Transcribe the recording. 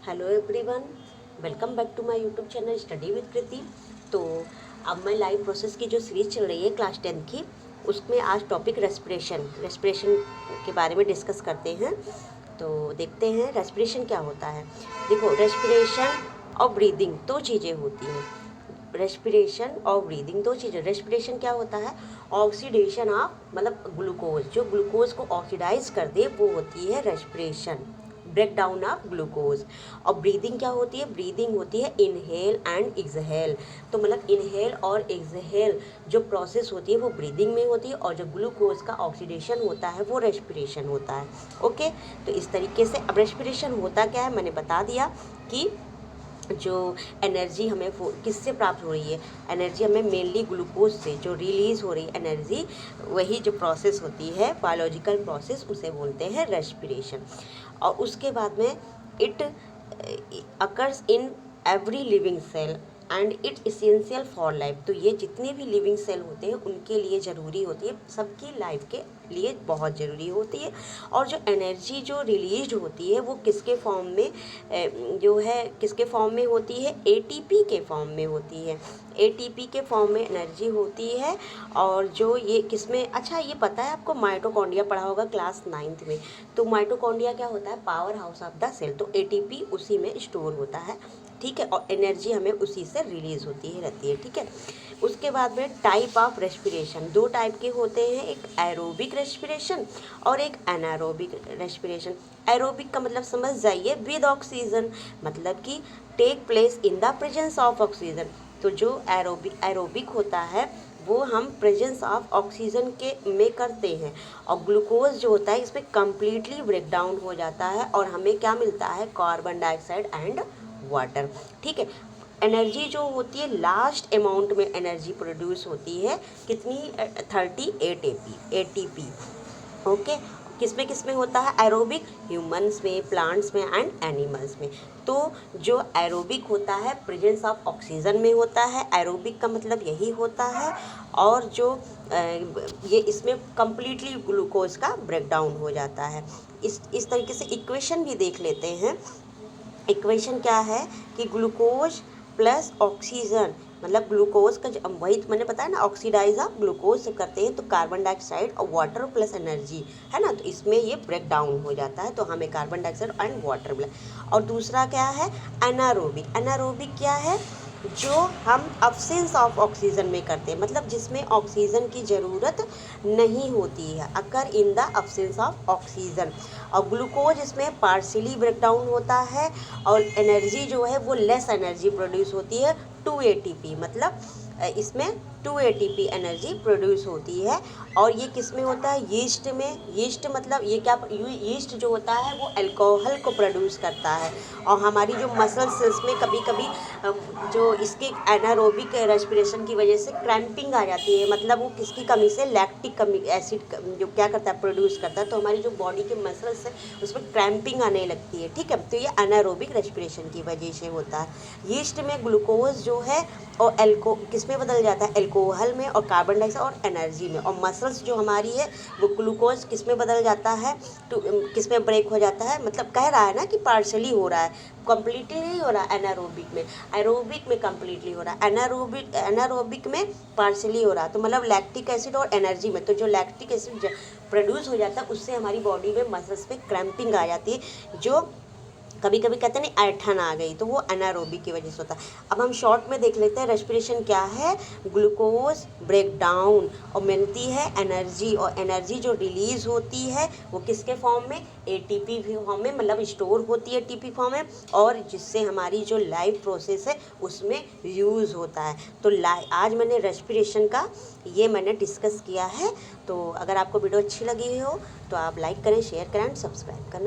Hello everyone, welcome back to my YouTube channel study with Kriti. तो अब मैं live process की जो सीरीज चल रही है क्लास 10 की, उसमें आज टॉपिक रेस्पिरेशन के बारे में डिस्कस करते हैं। तो देखते हैं रेस्पिरेशन क्या होता है। देखो, रेस्पिरेशन और ब्रीदिंग दो चीज़ें होती हैं। रेस्पिरेशन और ब्रीदिंग दो चीज़ें। रेस्पिरेशन क्या होता है? ऑक्सीडेशन ऑफ, मतलब ग्लूकोज, जो ग्लूकोज को ऑक्सीडाइज कर दे वो होती है respiration, break down of glucose. और ब्रीदिंग क्या होती है? ब्रीदिंग होती है इनहेल एंड एक्सहेल। तो मतलब इनहेल और एक्सहेल जो प्रोसेस होती है वो ब्रीदिंग में होती है, और जो ग्लूकोज का ऑक्सीडेशन होता है वो रेस्पिरेशन होता है। ओके, तो इस तरीके से अब रेस्पिरेशन होता क्या है मैंने बता दिया कि जो एनर्जी हमें किससे प्राप्त हो रही है। एनर्जी हमें मेनली ग्लूकोज से जो रिलीज़ हो रही एनर्जी, वही जो प्रोसेस होती है बायोलॉजिकल प्रोसेस, उसे बोलते हैं रेस्पिरेशन। और उसके बाद में it occurs in every living cell and it's essential for life. तो ये जितने भी लिविंग सेल होते हैं उनके लिए ज़रूरी होती है, सबकी लाइफ के लिए बहुत ज़रूरी होती है। और जो एनर्जी जो रिलीज होती है वो किसके फॉर्म में जो है किसके फॉर्म में होती है? एटीपी के फॉर्म में होती है। एटीपी के फॉर्म में एनर्जी होती है। और जो ये किसमें, अच्छा ये पता है आपको, माइटोकॉन्ड्रिया पढ़ा होगा क्लास 9th में। तो माइटोकॉन्ड्रिया क्या होता है? Power house of the cell. तो एटीपी उसी में स्टोर होता है, ठीक है, और एनर्जी हमें उसी से रिलीज होती है रहती है, ठीक है। उसके बाद में टाइप ऑफ रेस्पिरेशन, दो टाइप के होते हैं, एक एरोबिक रेस्पिरेशन और एक एनारोबिक रेस्पिरेशन। एरोबिक का मतलब समझ जाइए, विद ऑक्सीजन, मतलब कि take place in the presence of oxygen. तो जो एरोबिक होता है वो हम प्रेजेंस ऑफ ऑक्सीजन के में करते हैं, और ग्लूकोज जो होता है इसमें कम्प्लीटली ब्रेक डाउन हो जाता है और हमें क्या मिलता है? कार्बन डाइऑक्साइड एंड वाटर, ठीक है। एनर्जी जो होती है, लास्ट अमाउंट में एनर्जी प्रोड्यूस होती है कितनी? 38 एटीपी। ओके, किस में होता है एरोबिक? ह्यूमंस में, प्लांट्स में एंड एनिमल्स में। तो जो एरोबिक होता है प्रेजेंस ऑफ ऑक्सीजन में होता है, एरोबिक का मतलब यही होता है। और जो ये इसमें कम्प्लीटली ग्लूकोज का ब्रेक डाउन हो जाता है। इस तरीके से इक्वेशन भी देख लेते हैं। इक्वेशन क्या है कि ग्लूकोज प्लस ऑक्सीजन, मतलब ग्लूकोज का वही मैंने बताया ना, ऑक्सीडाइज ऑफ ग्लूकोज से करते हैं तो कार्बन डाइऑक्साइड और वाटर प्लस एनर्जी है ना, तो इसमें ये ब्रेक डाउन हो जाता है, तो हमें कार्बन डाइऑक्साइड एंड वाटर मिला। और दूसरा क्या है? एनारोबिक। एनारोबिक क्या है? जो हम अब्सेंस ऑफ ऑक्सीजन में करते हैं, मतलब जिसमें ऑक्सीजन की ज़रूरत नहीं होती है, occur in the absence of oxygen. और ग्लूकोज इसमें पार्शियली ब्रेक डाउन होता है, और एनर्जी जो है वो लेस एनर्जी प्रोड्यूस होती है, 2 एटीपी, मतलब इसमें 2 एटीपी एनर्जी प्रोड्यूस होती है। और ये किस में होता है? यीस्ट में। यीस्ट मतलब ये क्या? यीस्ट जो होता है वो अल्कोहल को प्रोड्यूस करता है, और हमारी जो मसल सेल्स में कभी कभी जो इसके एनारोबिक रेस्पिरेशन की वजह से क्रैम्पिंग आ जाती है, मतलब वो किसकी कमी से? लैक्टिक एसिड जो क्या करता है? प्रोड्यूस करता है, तो हमारी जो बॉडी के मसल्स है उसमें क्रैम्पिंग आने लगती है, ठीक है। तो ये एनारोबिक रेस्पिरेशन की वजह से होता है। यीस्ट में ग्लूकोज जो है और किस में बदल जाता है? अल्कोहल में और कार्बन डाइऑक्साइड और एनर्जी में। और मसल्स जो हमारी है वो ग्लूकोज किस में बदल जाता है? किस में ब्रेक हो जाता है? मतलब कह रहा है ना कि पार्शली हो रहा है, कम्प्लीटली नहीं हो रहा है एनारोबिक में। एरोबिक में कम्प्लीटली हो रहा है, एनारोबिक में पार्शली हो रहा है। तो मतलब लैक्टिक एसिड और एनर्जी में, तो जो लैक्टिक एसिड प्रोड्यूस हो जाता है उससे हमारी बॉडी में मसल्स पे क्रैम्पिंग आ जाती है, जो कभी कभी कहते हैं ना ऐठन आ गई, तो वो एनारोबिक की वजह से होता है। अब हम शॉर्ट में देख लेते हैं रेस्पिरेशन क्या है। ग्लूकोज ब्रेक डाउन और मिलती है एनर्जी, और एनर्जी जो रिलीज होती है वो किसके फॉर्म में? एटीपी फॉर्म में, मतलब स्टोर होती है एटीपी फॉर्म में, और जिससे हमारी जो लाइफ प्रोसेस है उसमें यूज़ होता है। तो आज मैंने रेस्पिरेशन का ये मैंने डिस्कस किया है। तो अगर आपको वीडियो अच्छी लगी हो तो आप लाइक करें, शेयर करें एंड सब्सक्राइब करना।